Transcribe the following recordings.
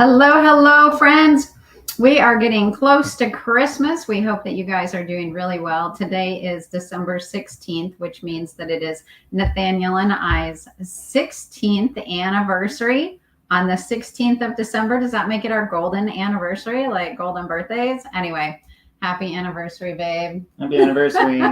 Hello, friends. We are getting close to Christmas. We hope that you guys are doing really well. Today is December 16th, which means that it is Nathaniel and I's 16th anniversary on the 16th of December. Does that make it our golden anniversary, like golden birthdays? Anyway, happy anniversary, babe. Happy anniversary.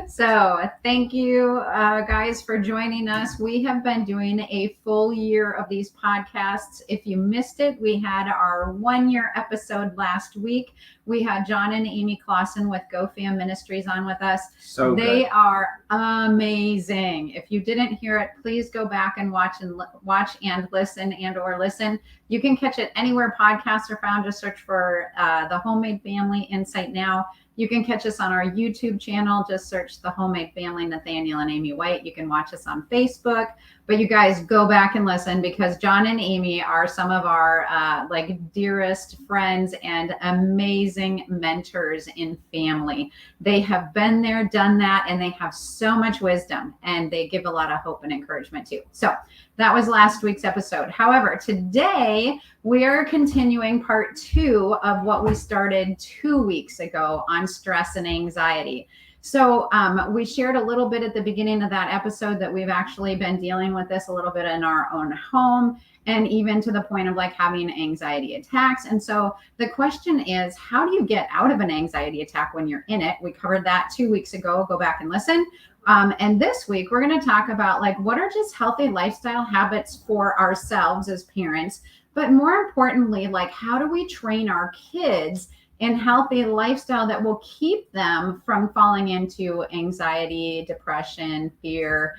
So thank you guys for joining us. We have been doing a full year of these podcasts. If you missed it, we had our 1 year episode last week. We had John and Amy Clausen with GoFam Ministries on with us. So they good. are amazing. If you didn't hear it, please go back and watch and listen. You can catch it anywhere podcasts are found. Just search for the Homemade Family Insight Now. You can catch us on our YouTube channel. Just search the Homemade Family, Nathaniel and Amy White. You can watch us on Facebook. But you guys go back and listen because John and Amy are some of our dearest friends and amazing mentors in family. They have been there, done that, and they have so much wisdom, and they give a lot of hope and encouragement too. So that was last week's episode. However, today we are continuing part 2 of what we started 2 weeks ago on stress and anxiety. So we shared a little bit at the beginning of that episode that we've actually been dealing with this a little bit in our own home, and even to the point of like having anxiety attacks. And so the question is, how do you get out of an anxiety attack when you're in it? We covered that 2 weeks ago. Go back and listen. And this week, we're going to talk about like what are just healthy lifestyle habits for ourselves as parents, but more importantly, like how do we train our kids in healthy lifestyle that will keep them from falling into anxiety, depression, fear,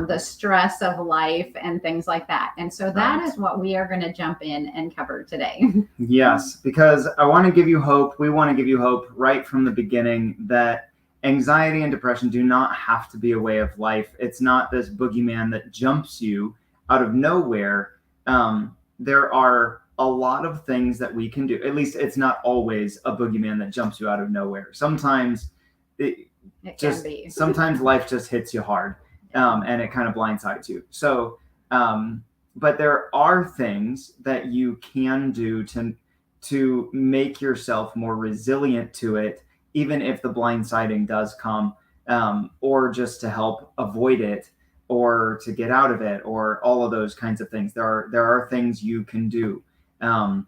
the stress of life and things like that. And so that is what we are going to jump in and cover today. Yes, because I want to give you hope. We want to give you hope right from the beginning that anxiety and depression do not have to be a way of life. It's not this boogeyman that jumps you out of nowhere. There are a lot of things that we can do. At least it's not always a boogeyman that jumps you out of nowhere. Sometimes sometimes life just hits you hard, and it kind of blindsides you. So, but there are things that you can do to make yourself more resilient to it, even if the blindsiding does come, or just to help avoid it, or to get out of it, or all of those kinds of things. There are things you can do. The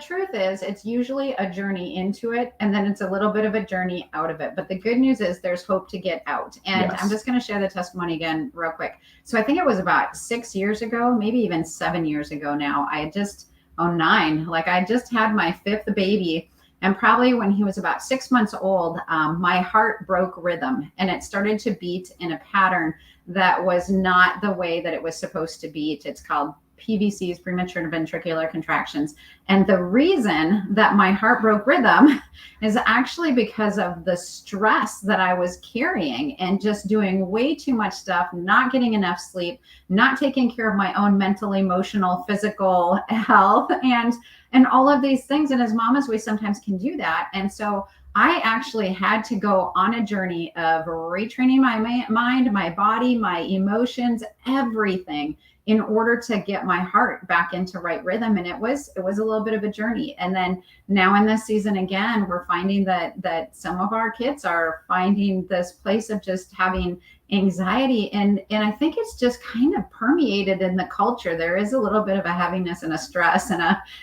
truth is it's usually a journey into it, and then it's a little bit of a journey out of it. But the good news is there's hope to get out. And yes. I'm just going to share the testimony again real quick. So I think it was about 6 years ago, maybe even 7 years ago now. I just 9. Like I just had my 5th baby. And probably when he was about 6 months old, my heart broke rhythm, and it started to beat in a pattern that was not the way that it was supposed to beat. It's called PVCs, premature ventricular contractions. And the reason that my heart broke rhythm is actually because of the stress that I was carrying and just doing way too much stuff, not getting enough sleep, not taking care of my own mental, emotional, physical health, and all of these things. And as mamas, we sometimes can do that. And so I actually had to go on a journey of retraining my mind, my body, my emotions, everything, in order to get my heart back into right rhythm. And it was a little bit of a journey. And then now in this season again, we're finding that some of our kids are finding this place of just having anxiety. And I think it's just kind of permeated in the culture. There is a little bit of a heaviness and a stress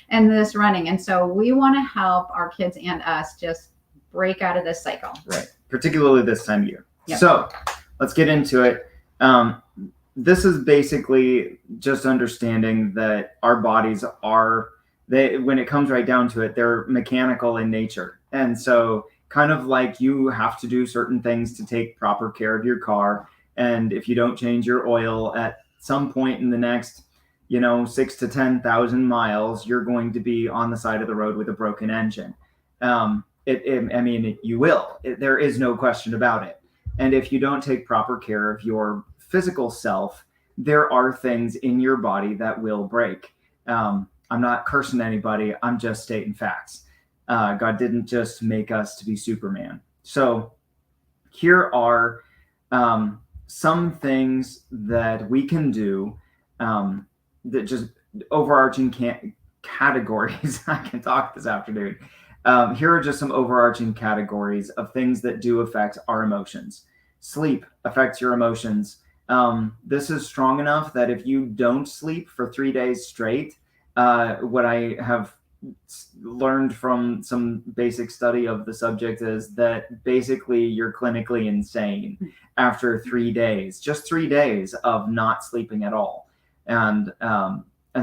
and this running. And so we want to help our kids and us just break out of this cycle. Right. Particularly this time of year. Yep. So let's get into it. This is basically just understanding that our bodies when it comes right down to it, they're mechanical in nature. And so kind of like you have to do certain things to take proper care of your car. And if you don't change your oil at some point in the next, 6 to 10,000 miles, you're going to be on the side of the road with a broken engine. You will. There is no question about it. And if you don't take proper care of your physical self, there are things in your body that will break. I'm not cursing anybody. I'm just stating facts. God didn't just make us to be Superman. So here are some things that we can do that just overarching categories. I can talk this afternoon. Here are just some overarching categories of things that do affect our emotions. Sleep affects your emotions. This is strong enough that if you don't sleep for 3 days straight, what I have learned from some basic study of the subject is that basically you're clinically insane after 3 days, just 3 days of not sleeping at all. And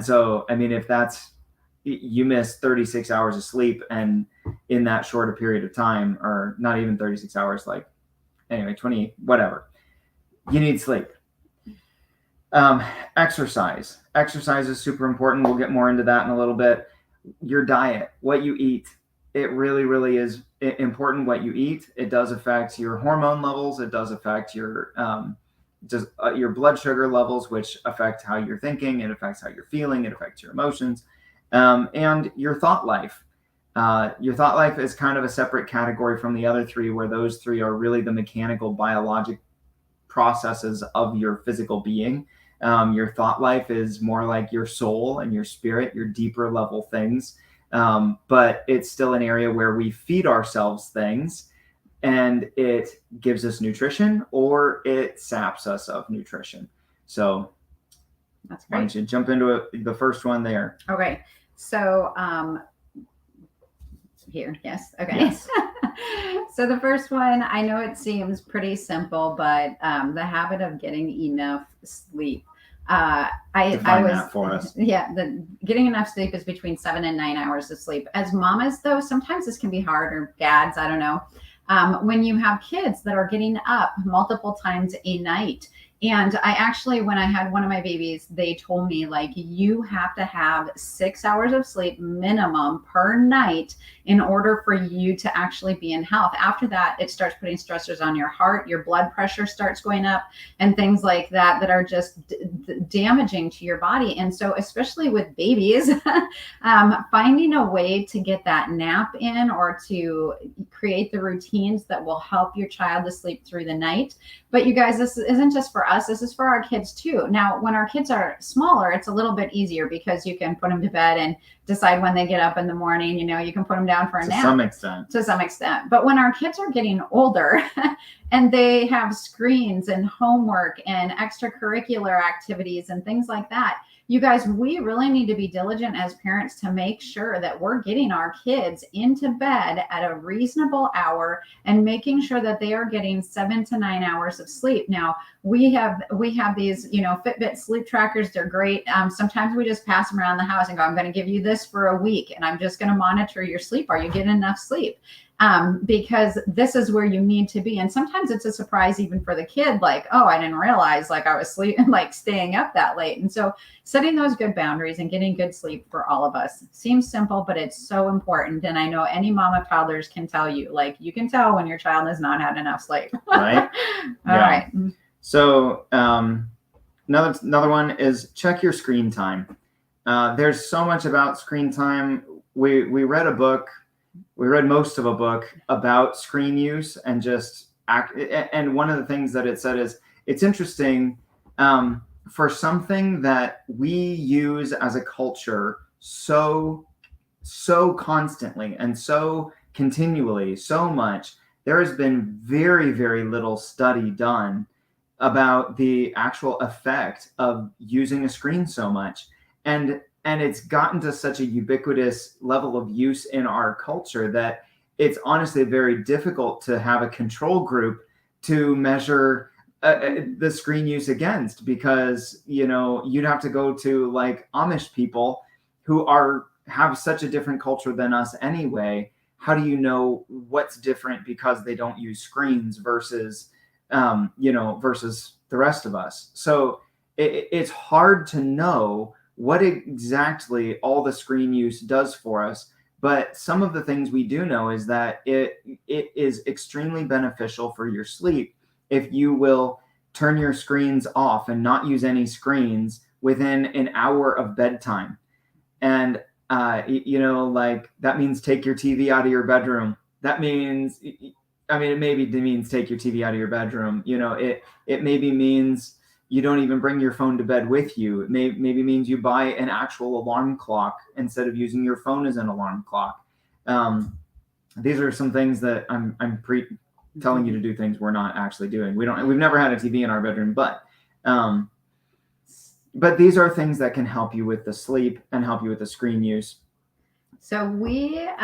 so, I mean, if that's, you miss 36 hours of sleep, and in that short a period of time, or not even 36 hours, like anyway, 20, whatever, you need sleep. Exercise is super important. We'll get more into that in a little bit. Your diet, what you eat, it really is important what you eat. It does affect your hormone levels. It does affect your your blood sugar levels, which affect how you're thinking. It affects how you're feeling. It affects your emotions, and your thought life. Your thought life is kind of a separate category from the other three, where those three are really the mechanical, biologic processes of your physical being. Your thought life is more like your soul and your spirit, your deeper level things. But it's still an area where we feed ourselves things, and it gives us nutrition or it saps us of nutrition. So that's why great. don't you jump into it, the first one there? Okay. So here, yes. Okay. Yes. So the first one, I know it seems pretty simple, but the habit of getting enough sleep. Define that for us. Yeah, getting enough sleep is between 7 and 9 hours of sleep. As mamas, though, sometimes this can be hard, or dads, I don't know. When you have kids that are getting up multiple times a night. And I actually, when I had one of my babies, they told me, like, you have to have 6 hours of sleep minimum per night in order for you to actually be in health. After that, it starts putting stressors on your heart, your blood pressure starts going up, and things like that that are just damaging to your body. And so, especially with babies, finding a way to get that nap in, or to create the routines that will help your child to sleep through the night. But you guys, this isn't just for us, this is for our kids too. Now, when our kids are smaller, it's a little bit easier because you can put them to bed and decide when they get up in the morning. You know, you can put them down for a nap. To some extent. But when our kids are getting older and they have screens and homework and extracurricular activities and things like that, you guys, we really need to be diligent as parents to make sure that we're getting our kids into bed at a reasonable hour and making sure that they are getting 7 to 9 hours of sleep. Now, we have these, Fitbit sleep trackers. They're great. Sometimes we just pass them around the house and go, I'm going to give you this for a week, and I'm just going to monitor your sleep. Are you getting enough sleep? Because this is where you need to be. And sometimes it's a surprise even for the kid, like, oh, I didn't realize, like, I was sleeping, like staying up that late. And so setting those good boundaries and getting good sleep for all of us seems simple, but it's so important. And I know any mom of toddlers can tell you, like, you can tell when your child has not had enough sleep. Right. All right. So another one is check your screen time. There's so much about screen time. We read a book. We read most of a book about screen use and and one of the things that it said is, it's interesting, for something that we use as a culture so constantly and so continually, so much, there has been very, very little study done about the actual effect of using a screen so much. And it's gotten to such a ubiquitous level of use in our culture that it's honestly very difficult to have a control group to measure the screen use against, because, you'd have to go to like Amish people who have such a different culture than us anyway. How do you know what's different because they don't use screens versus versus the rest of us? So it's hard to know what exactly all the screen use does for us. But some of the things we do know is that it is extremely beneficial for your sleep if you will turn your screens off and not use any screens within an hour of bedtime. And, like, that means take your TV out of your bedroom. That means, it maybe means take your TV out of your bedroom. It maybe means, you don't even bring your phone to bed with you. It maybe means you buy an actual alarm clock instead of using your phone as an alarm clock. These are some things that I'm telling you to do things we're not actually doing. We've never had a TV in our bedroom, but these are things that can help you with the sleep and help you with the screen use. So we're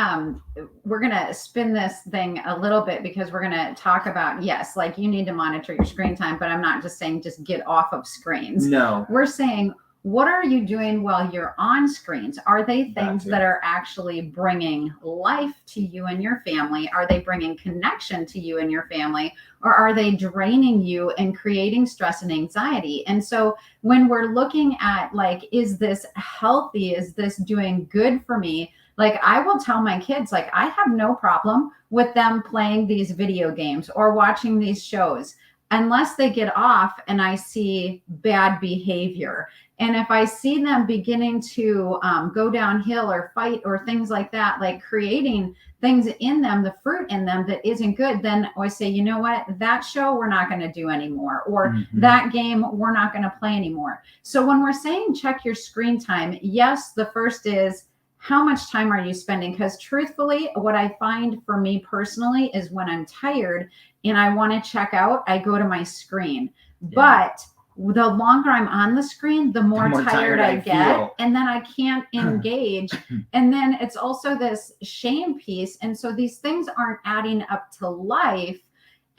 going to spin this thing a little bit because we're going to talk about, yes, like you need to monitor your screen time, but I'm not just saying just get off of screens. No. We're saying, what are you doing while you're on screens? Are they things that are actually bringing life to you and your family? Are they bringing connection to you and your family? Or are they draining you and creating stress and anxiety? And so when we're looking at like, is this healthy? Is this doing good for me? Like I will tell my kids, like I have no problem with them playing these video games or watching these shows unless they get off and I see bad behavior. And if I see them beginning to go downhill or fight or things like that, like creating things in them, the fruit in them that isn't good, then I say, you know what, that show we're not going to do anymore, or that game we're not going to play anymore. So when we're saying check your screen time, yes, the first is how much time are you spending? Because truthfully, what I find for me personally is when I'm tired and I want to check out, I go to my screen. Yeah. But the longer I'm on the screen, the more tired I get, feel. And then I can't engage. And then it's also this shame piece. And so these things aren't adding up to life,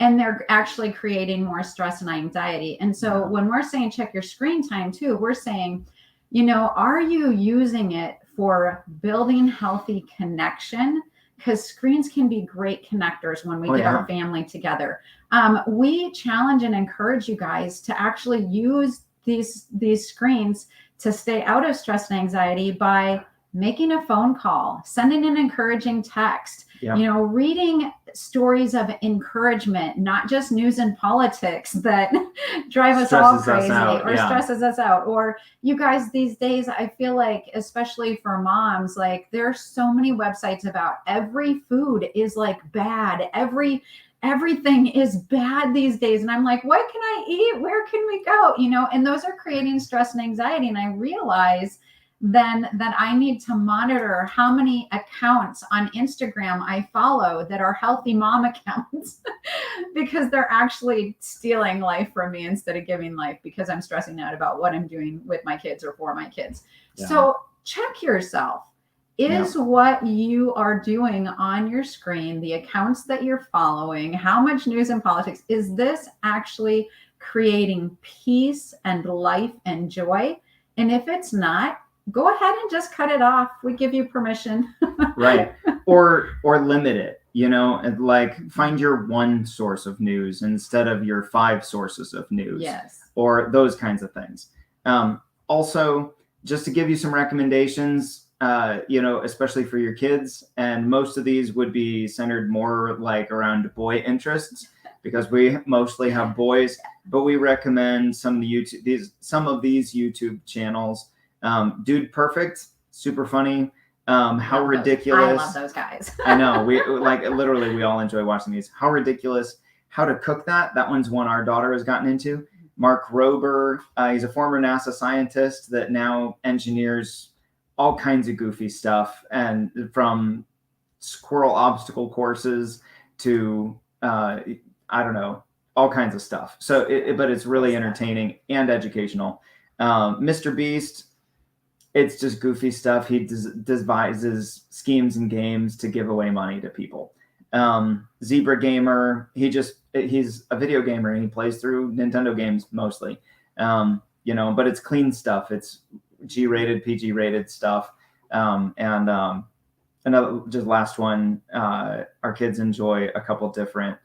and they're actually creating more stress and anxiety. And so when we're saying check your screen time too, we're saying, you know, are you using it for building healthy connection? Because screens can be great connectors when we get our family together. We challenge and encourage you guys to actually use these screens to stay out of stress and anxiety by making a phone call, sending an encouraging text, you know, reading stories of encouragement, not just news and politics that drive us all crazy or stresses us out. Or you guys, these days, I feel like, especially for moms, like there's so many websites about every food is like bad. Everything is bad these days. And I'm like, what can I eat? Where can we go? You know, and those are creating stress and anxiety. And I realize then that I need to monitor how many accounts on Instagram I follow that are healthy mom accounts because they're actually stealing life from me instead of giving life, because I'm stressing out about what I'm doing with my kids or for my kids. Yeah. So check yourself. Is what you are doing on your screen, the accounts that you're following, how much news and politics, is this actually creating peace and life and joy? And if it's not, go ahead and just cut it off. We give you permission. Right. Or limit it, you know, and like find your one source of news instead of your 5 sources of news. Yes. Or those kinds of things. Also, just to give you some recommendations, you know, especially for your kids, and most of these would be centered more like around boy interests because we mostly have boys, but we recommend some of these YouTube channels. Dude Perfect, super funny. How Ridiculous. I love those guys. I know, we like literally we all enjoy watching these. How Ridiculous. How to Cook That one's one our daughter has gotten into. Mark Rober, he's a former NASA scientist that now engineers all kinds of goofy stuff, and from squirrel obstacle courses to I don't know, all kinds of stuff. So but it's really entertaining and educational. Mr. Beast, it's just goofy stuff. He devises schemes and games to give away money to people. Zebra Gamer, he's a video gamer and he plays through Nintendo games mostly. You know, but it's clean stuff. It's G-rated, PG-rated stuff. Another just last one, our kids enjoy a couple different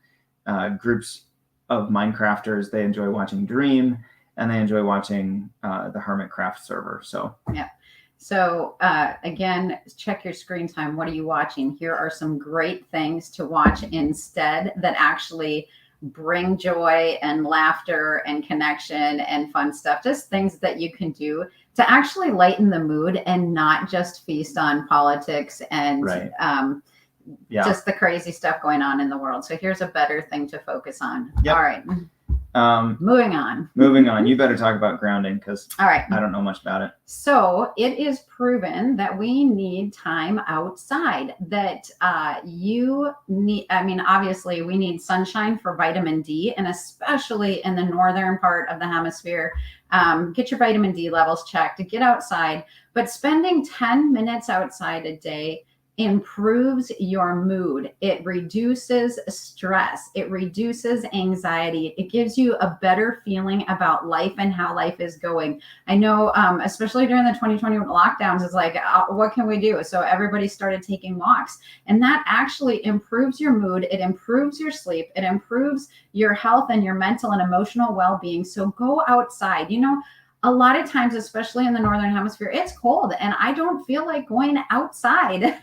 groups of Minecrafters. They enjoy watching Dream, and they enjoy watching the Hermitcraft server. So yeah. So again, check your screen time. What are you watching? Here are some great things to watch instead that actually bring joy and laughter and connection and fun stuff. Just things that you can do to actually lighten the mood and not just feast on politics and just the crazy stuff going on in the world. So here's a better thing to focus on. Yep. All right. Moving on. Moving on. You better talk about grounding because All right. I don't know much about it. So it is proven that we need time outside, that you need, I mean, obviously we need sunshine for vitamin D, and especially in the northern part of the hemisphere, get your vitamin D levels checked, to get outside. But spending 10 minutes outside a day improves your mood. It reduces stress. It reduces anxiety. It gives you a better feeling about life and how life is going. I know, especially during the 2020 lockdowns, it's like, what can we do? So everybody started taking walks, and that actually improves your mood. It improves your sleep. It improves your health and your mental and emotional well-being. So go outside. You know, a lot of times, especially in the northern hemisphere, it's cold and I don't feel like going outside.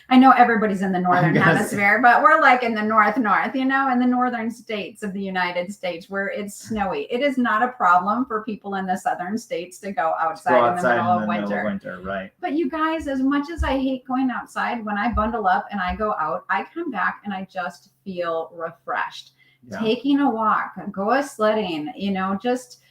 I know everybody's in the northern hemisphere, but we're like in the north, you know, in the northern states of the United States where it's snowy. It is not a problem for people in the southern states to go outside in the middle of winter. Right. But you guys, as much as I hate going outside, when I bundle up and I go out, I come back and I just feel refreshed. Yeah. Taking a walk, go sledding, you know, just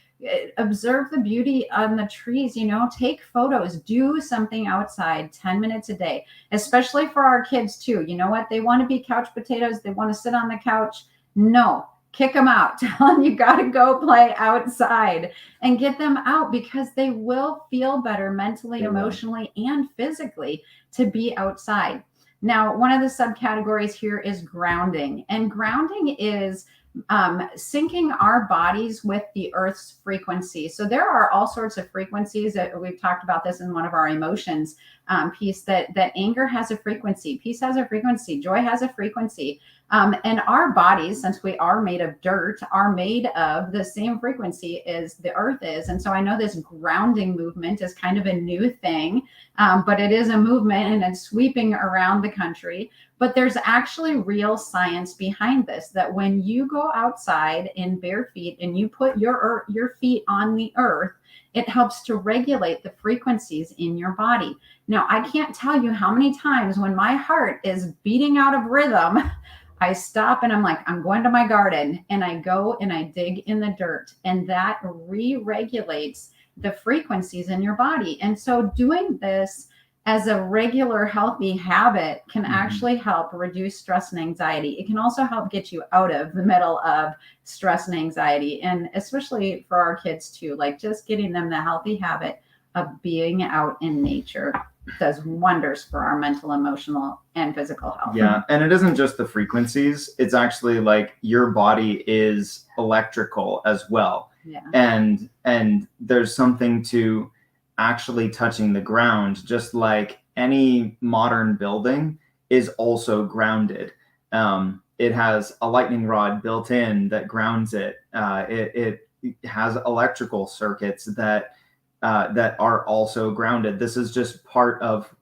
observe the beauty on the trees, you know, take photos, do something outside 10 minutes a day, especially for our kids too. You know what? They want to be couch potatoes. They want to sit on the couch. No, kick them out. Tell them you got to go play outside and get them out, because they will feel better mentally, emotionally, and physically to be outside. Now, one of the subcategories here is grounding, and grounding is syncing our bodies with the earth's frequency. So there are all sorts of frequencies that we've talked about this in one of our emotions piece, that anger has a frequency, peace has a frequency, joy has a frequency. And our bodies, since we are made of dirt, are made of the same frequency as the earth is. And so I know this grounding movement is kind of a new thing, but it is a movement and it's sweeping around the country. But there's actually real science behind this, that when you go outside in bare feet and you put your feet on the earth, it helps to regulate the frequencies in your body. Now, I can't tell you how many times when my heart is beating out of rhythm, I stop and I'm like, I'm going to my garden, and I go and I dig in the dirt, and that re-regulates the frequencies in your body. And so doing this as a regular healthy habit can actually help reduce stress and anxiety. It can also help get you out of the middle of stress and anxiety, and especially for our kids too, like just getting them the healthy habit of being out in nature does wonders for our mental, emotional, and physical health. Yeah, and it isn't just the frequencies. It's actually like your body is electrical as well. Yeah. And there's something to actually touching the ground, just like any modern building is also grounded. It has a lightning rod built in that grounds it. It has electrical circuits that are also grounded. This is just part of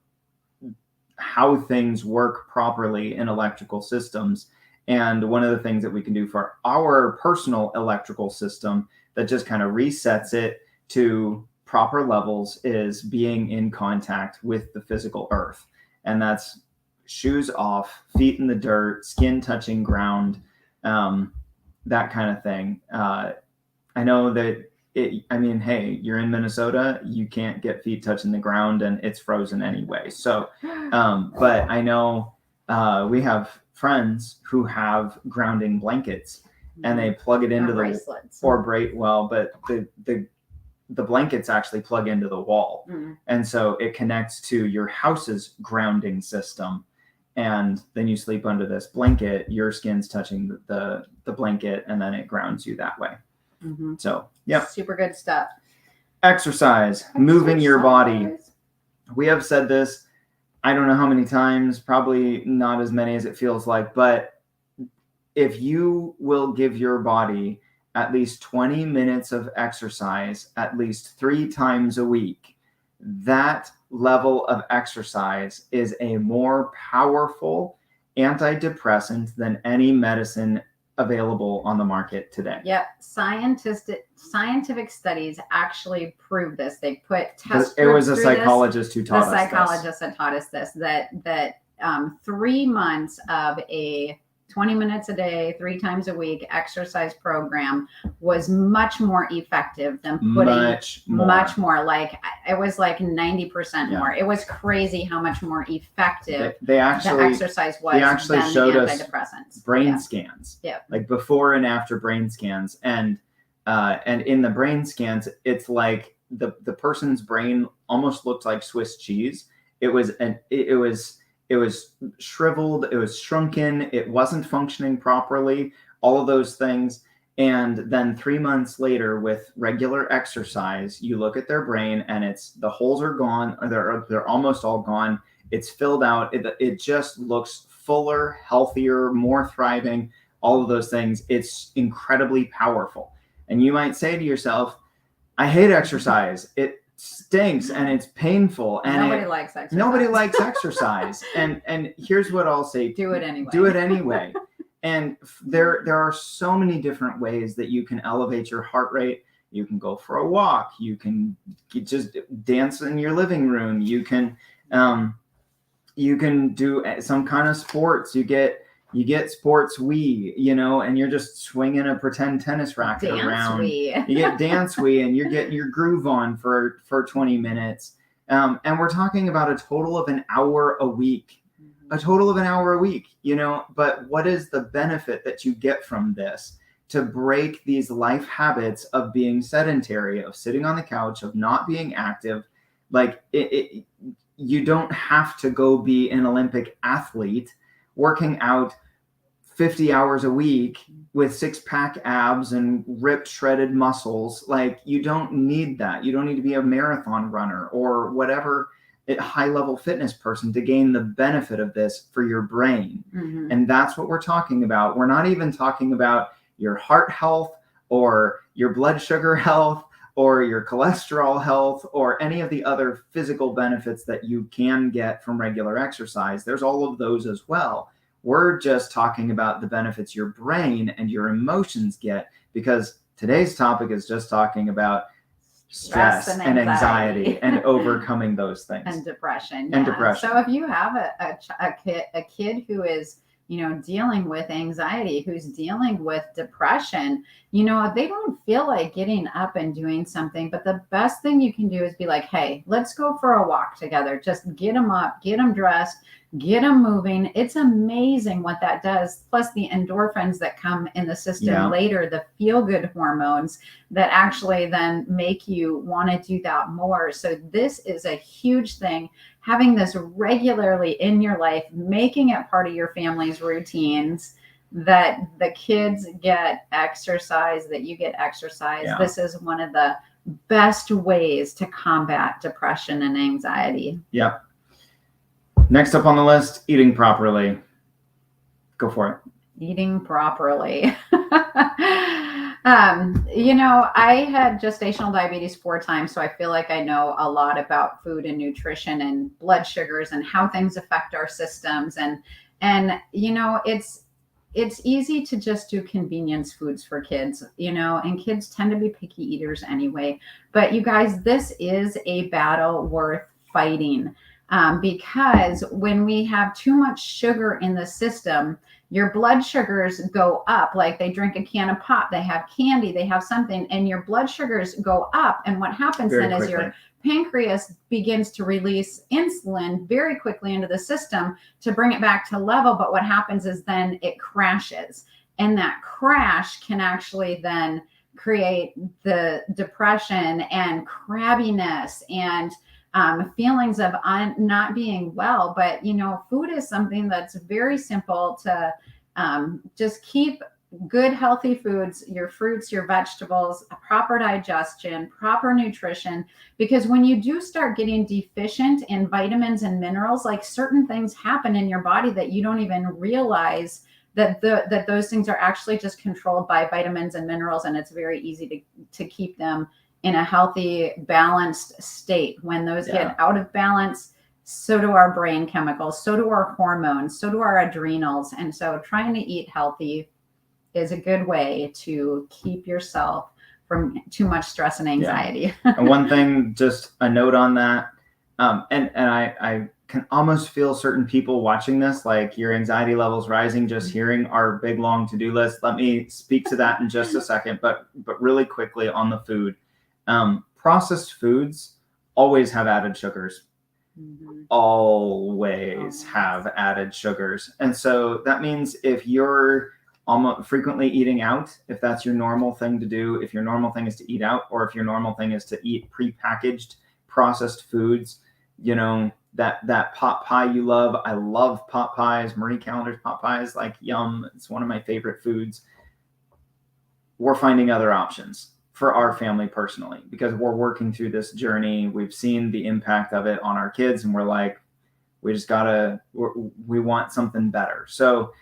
how things work properly in electrical systems. And one of the things that we can do for our personal electrical system that just kind of resets it to proper levels is being in contact with the physical earth. And that's shoes off, feet in the dirt, skin touching ground, that kind of thing. I know that hey, you're in Minnesota, you can't get feet touching the ground and it's frozen anyway. So, but I know we have friends who have grounding blankets, and they plug it into the blankets actually plug into the wall. And so it connects to your house's grounding system. And then you sleep under this blanket, your skin's touching the blanket, and then it grounds you that way. So, yeah. Super good stuff. Exercise, moving your body. We have said this, I don't know how many times, probably not as many as it feels like, but if you will give your body at least 20 minutes of exercise at least 3 times a week, that level of exercise is a more powerful antidepressant than any medicine available on the market today. Yeah, scientific studies actually prove this. They put test. It was a psychologist who taught us. The psychologist that taught us this. That 3 months of a 20 minutes a day, 3 times a week exercise program was much more effective than putting much more. Like it was like 90% more. It was crazy how much more effective they actually, the exercise was. They actually than showed the us antidepressants. brain scans, like before and after brain scans, and in the brain scans, it's like the person's brain almost looked like Swiss cheese. It was shriveled, it was shrunken, it wasn't functioning properly, all of those things. And then 3 months later, with regular exercise, you look at their brain and the holes are gone, or they're almost all gone. It's filled out. It just looks fuller, healthier, more thriving, all of those things. It's incredibly powerful. And you might say to yourself, I hate exercise. It stinks and it's painful. And nobody likes exercise. Nobody likes exercise. And here's what I'll say. Do it anyway. Do it anyway. And there are so many different ways that you can elevate your heart rate. You can go for a walk. You can just dance in your living room. You can do some kind of sports. You get sports Wii, and you're just swinging a pretend tennis racket around. Wii. You get dance Wii, and you're getting your groove on for 20 minutes. And we're talking about a total of an hour a week. A total of an hour a week, but what is the benefit that you get from this to break these life habits of being sedentary, of sitting on the couch, of not being active? Like you don't have to go be an Olympic athlete working out 50 hours a week with 6-pack abs and ripped, shredded muscles. Like you don't need that. You don't need to be a marathon runner or whatever high-level fitness person to gain the benefit of this for your brain. Mm-hmm. And that's what we're talking about. We're not even talking about your heart health or your blood sugar health or your cholesterol health or any of the other physical benefits that you can get from regular exercise. There's all of those as well. We're just talking about the benefits your brain and your emotions get, because today's topic is just talking about stress and anxiety and overcoming those things, and depression. So if you have a kid who is dealing with anxiety, who's dealing with depression, they don't feel like getting up and doing something, but the best thing you can do is be like, hey, let's go for a walk together. Just get them up, get them dressed, get them moving. It's amazing what that does. Plus the endorphins that come in the system later, the feel-good hormones that actually then make you want to do that more. So this is a huge thing. Having this regularly in your life, making it part of your family's routines, that the kids get exercise, that you get exercise. Yeah. This is one of the best ways to combat depression and anxiety. Yeah. Next up on the list, eating properly. Go for it. Eating properly. I had gestational diabetes 4 times, so I feel like I know a lot about food and nutrition and blood sugars and how things affect our systems. And it's easy to just do convenience foods for kids, and kids tend to be picky eaters anyway. But you guys, this is a battle worth fighting. Because when we have too much sugar in the system, your blood sugars go up. Like they drink a can of pop, they have candy, they have something, and your blood sugars go up. And what happens then is your pancreas begins to release insulin very quickly into the system to bring it back to level. But what happens is then it crashes. And that crash can actually then create the depression and crabbiness and feelings of not being well. But, food is something that's very simple to just keep good, healthy foods, your fruits, your vegetables, proper digestion, proper nutrition. Because when you do start getting deficient in vitamins and minerals, like certain things happen in your body that you don't even realize that those things are actually just controlled by vitamins and minerals. And it's very easy to keep them in a healthy, balanced state. When those get out of balance, so do our brain chemicals, so do our hormones, so do our adrenals. And so trying to eat healthy is a good way to keep yourself from too much stress and anxiety. And one thing, just a note on that, and I can almost feel certain people watching this, like your anxiety levels rising just hearing our big long to-do list. Let me speak to that in just a second, but really quickly on the food. Processed foods always have added sugars. Always have added sugars. And so that means if you're almost frequently eating out, if that's your normal thing to do, if your normal thing is to eat out, or if your normal thing is to eat prepackaged processed foods, you know, that pot pie you love. I love pot pies. Marie Callender's pot pies, like yum. It's one of my favorite foods. We're finding other options for our family personally, because we're working through this journey. We've seen the impact of it on our kids, and we're like, we want something better. So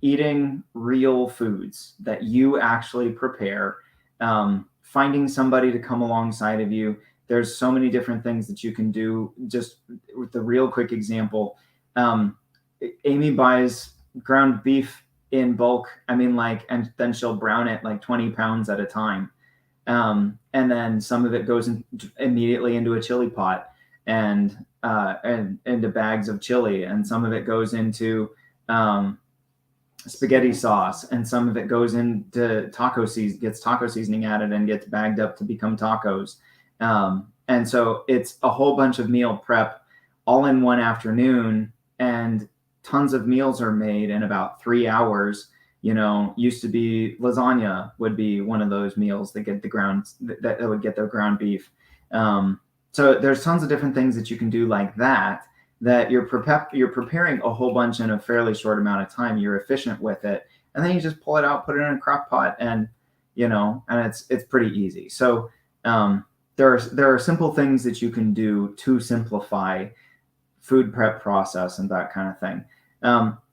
eating real foods that you actually prepare, finding somebody to come alongside of you. There's so many different things that you can do. Just with the real quick example, Amy buys ground beef in bulk. I mean, like, and then she'll brown it like 20 pounds at a time. And then some of it goes immediately into a chili pot and into bags of chili. And some of it goes into spaghetti sauce, and some of it goes into gets taco seasoning added and gets bagged up to become tacos. And so it's a whole bunch of meal prep all in one afternoon, and tons of meals are made in about 3 hours. You know, used to be lasagna would be one of those meals that get that would get their ground beef. So there's tons of different things that you can do like that you're preparing a whole bunch in a fairly short amount of time. You're efficient with it, and then you just pull it out, put it in a crock pot, and and it's pretty easy. So there are simple things that you can do to simplify food prep process and that kind of thing.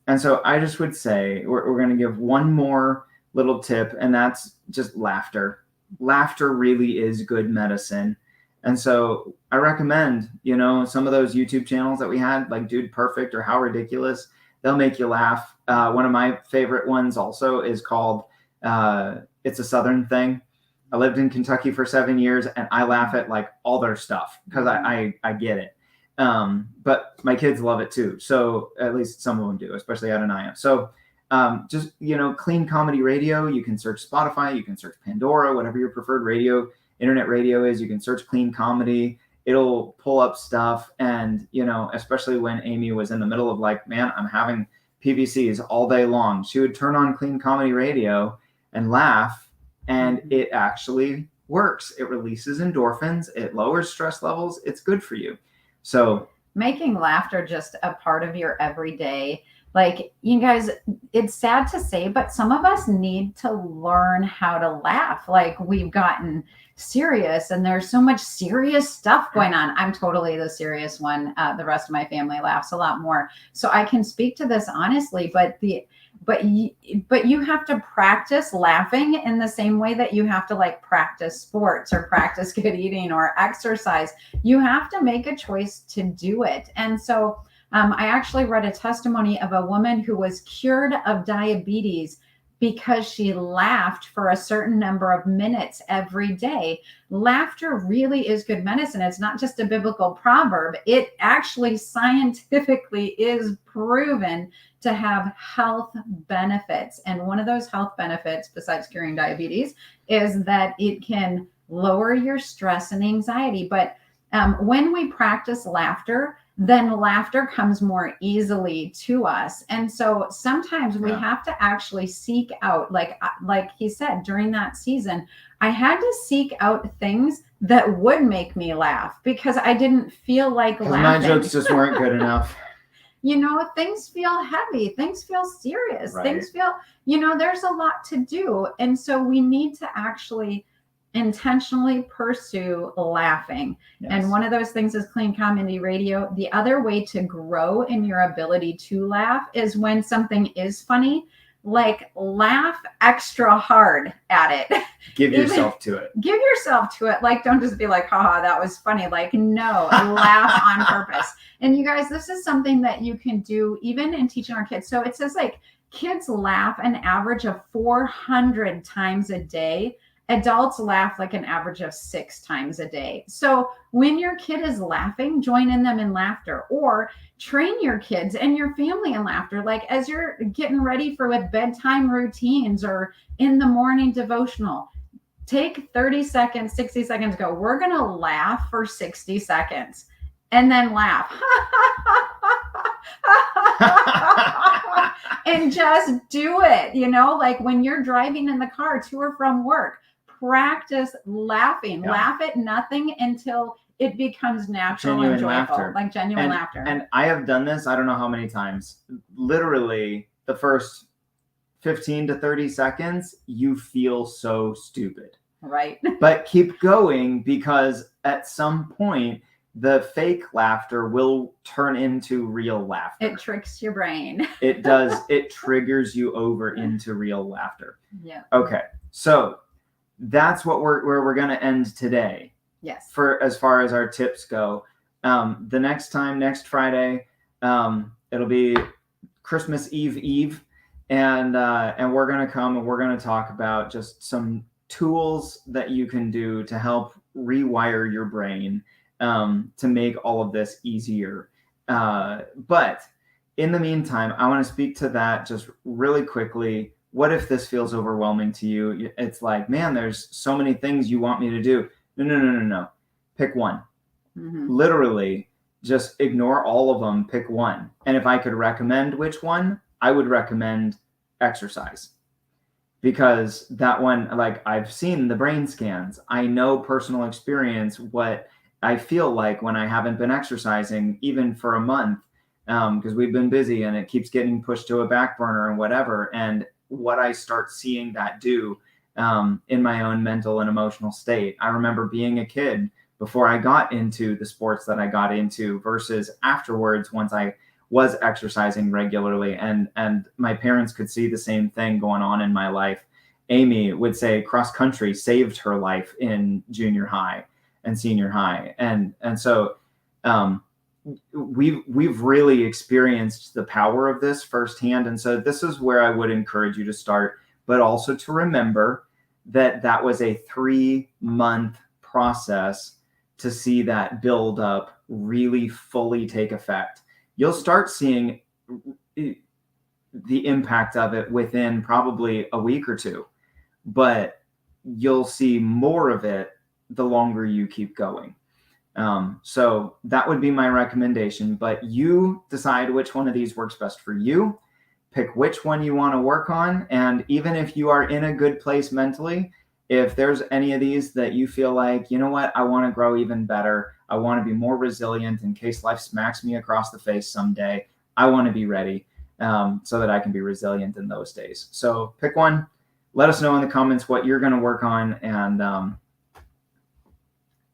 And so I just would say we're going to give one more little tip, and that's just laughter. Laughter really is good medicine. And so I recommend, some of those YouTube channels that we had, like Dude Perfect or How Ridiculous, they'll make you laugh. One of my favorite ones also is called It's a Southern Thing. I lived in Kentucky for 7 years, and I laugh at like all their stuff because I get it. But my kids love it too. So at least some of them do, especially Adonai. So just, clean comedy radio. You can search Spotify, you can search Pandora, whatever your preferred internet radio is. You can search clean comedy. It'll pull up stuff. And, especially when Amy was in the middle of like, man, I'm having PVCs all day long, she would turn on clean comedy radio and laugh. And it actually works. It releases endorphins. It lowers stress levels. It's good for you. So making laughter just a part of your everyday. Like, you guys, it's sad to say, but some of us need to learn how to laugh. Like, we've gotten serious, and there's so much serious stuff going on. I'm totally the serious one. The rest of my family laughs a lot more. So I can speak to this honestly, but you have to practice laughing in the same way that you have to like practice sports or practice good eating or exercise. You have to make a choice to do it. And so I actually read a testimony of a woman who was cured of diabetes because she laughed for a certain number of minutes every day. Laughter really is good medicine. It's not just a biblical proverb. It actually scientifically is proven to have health benefits. And one of those health benefits, besides curing diabetes, is that it can lower your stress and anxiety. But when we practice laughter, then laughter comes more easily to us. And so sometimes we have to actually seek out, like he said, during that season, I had to seek out things that would make me laugh because I didn't feel like laughing. My jokes just weren't good enough. Things feel heavy, things feel serious, right. Things feel, there's a lot to do. And so we need to actually intentionally pursue laughing. Yes. And one of those things is clean comedy radio. The other way to grow in your ability to laugh is when something is funny, like laugh extra hard at it. Give yourself to it. Give yourself to it. Like, don't just be like, haha, that was funny. Like, no, laugh on purpose. And you guys, this is something that you can do even in teaching our kids. So it says like kids laugh an average of 400 times a day. Adults laugh like an average of 6 times a day. So when your kid is laughing, join in them in laughter, or train your kids and your family in laughter. Like as you're getting ready for with bedtime routines or in the morning devotional, take 30 seconds, 60 seconds, go, we're going to laugh for 60 seconds and then laugh. And just do it, like when you're driving in the car to or from work, practice laughing. Yeah. Laugh at nothing until it becomes natural Genuine and joyful, laughter. like genuine laughter. And I have done this, I don't know how many times. Literally, the first 15 to 30 seconds, you feel so stupid. Right. But keep going, because at some point, the fake laughter will turn into real laughter. It tricks your brain. It does. It triggers you over into real laughter. Yeah. Okay. So that's where we're going to end today. Yes. For as far as our tips go. The next Friday, it'll be Christmas Eve, and we're going to come and we're going to talk about just some tools that you can do to help rewire your brain, to make all of this easier. But in the meantime, I want to speak to that just really quickly. What if this feels overwhelming to you? It's like, man, there's so many things you want me to do. No. Pick one. Mm-hmm. Literally, just ignore all of them. Pick one. And if I could recommend which one, I would recommend exercise. Because that one, like, I've seen the brain scans. I know personal experience what I feel like when I haven't been exercising, even for a month, because we've been busy and it keeps getting pushed to a back burner and whatever. And what I start seeing that do in my own mental and emotional state. I remember being a kid before I got into the sports that I got into versus afterwards, once I was exercising regularly, and my parents could see the same thing going on in my life. Amy would say cross country saved her life in junior high and senior high. And so we've really experienced the power of this firsthand. And so this is where I would encourage you to start, but also to remember that was a 3-month process to see that build up really fully take effect. You'll start seeing the impact of it within probably a week or two, but you'll see more of it the longer you keep going. So that would be my recommendation, but you decide which one of these works best for you. Pick which one you want to work on. And even if you are in a good place mentally, if there's any of these that you feel like, you know what, I want to grow even better. I want to be more resilient in case life smacks me across the face someday. I want to be ready so that I can be resilient in those days. So pick one. Let us know in the comments what you're going to work on, and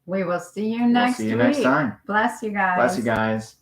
we will see you next week. Next time. Bless you guys. Bless you guys.